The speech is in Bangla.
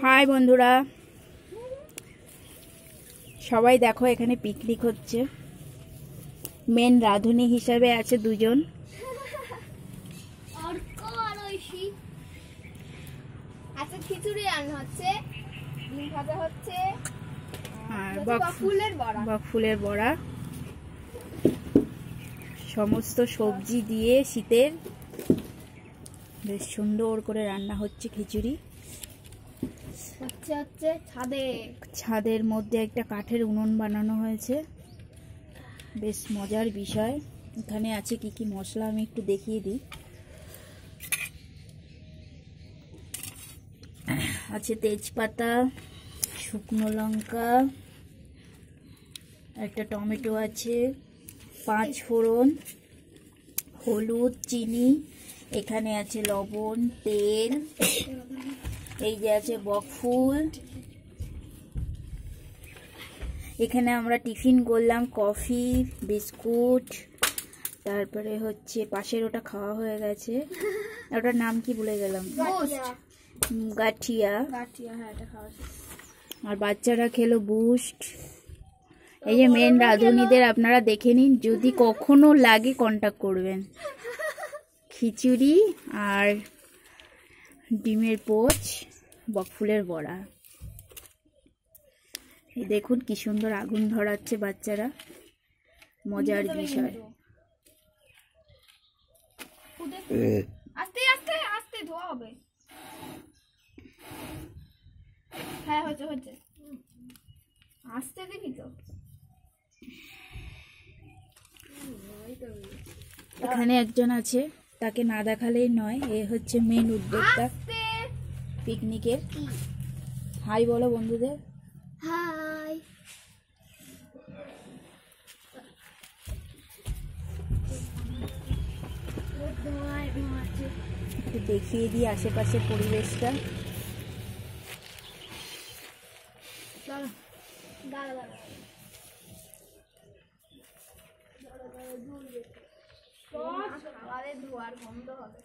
হাই বন্ধুরা, সবাই দেখো এখানে পিকনিক হচ্ছে। মেন রাঁধুনি হিসাবে আছে দুজন। আচ্ছা, খিচুড়ি রান্না হচ্ছে, ডিম ভাজা হচ্ছে, বকফুলের বড়া, সমস্ত সবজি দিয়ে শীতের বেশ সুন্দর করে রান্না হচ্ছে খিচুড়ি। হচ্ছে ছাদের মধ্যে একটা কাঠের উনুন বানানো হয়েছে, বেশ মজার বিষয়। এখানে আছে কি কি মশলা আমি একটু দেখিয়ে দিই। আছে তেজপাতা, শুকনো লঙ্কা, একটা টমেটো আছে, 5 ফোড়ন, হলুদ, চিনি, এখানে আছে লবণ, তেল, এই যে আছে বকফুল। এখানে আমরা টিফিন করলাম, কফি, বিস্কুট, তারপরে হচ্ছে পাশের ওটা খাওয়া হয়ে গেছে, ওটার নাম কি ভুলে গেলাম, গাঠিয়া। আর বাচ্চারা খেলো বুস্ট। এই যে মেন রাঁধুনিদের আপনারা দেখে নিন, যদি কখনো লাগে কন্টাক্ট করবেন। খিচুড়ি আর ডিমের পোচ, বকফুলের বড়া। দেখুন কি সুন্দর আগুন ধরাচ্ছে বাচ্চারা, মজার বিষয়। আস্তে আস্তে আস্তে ধোয়া হবে। হ্যাঁ, হচ্ছে আস্তে দিবি তো। এখানে একজন আছে, তাকে না দেখালেই নয়, এ হচ্ছে মেন উদ্যোক্তা পিকনিকের। হাই বলো বন্ধুদের। হাই। একটু দেখিয়ে দিই আশেপাশের পরিবেশটা। ধোয়ার গন্ধ হবে।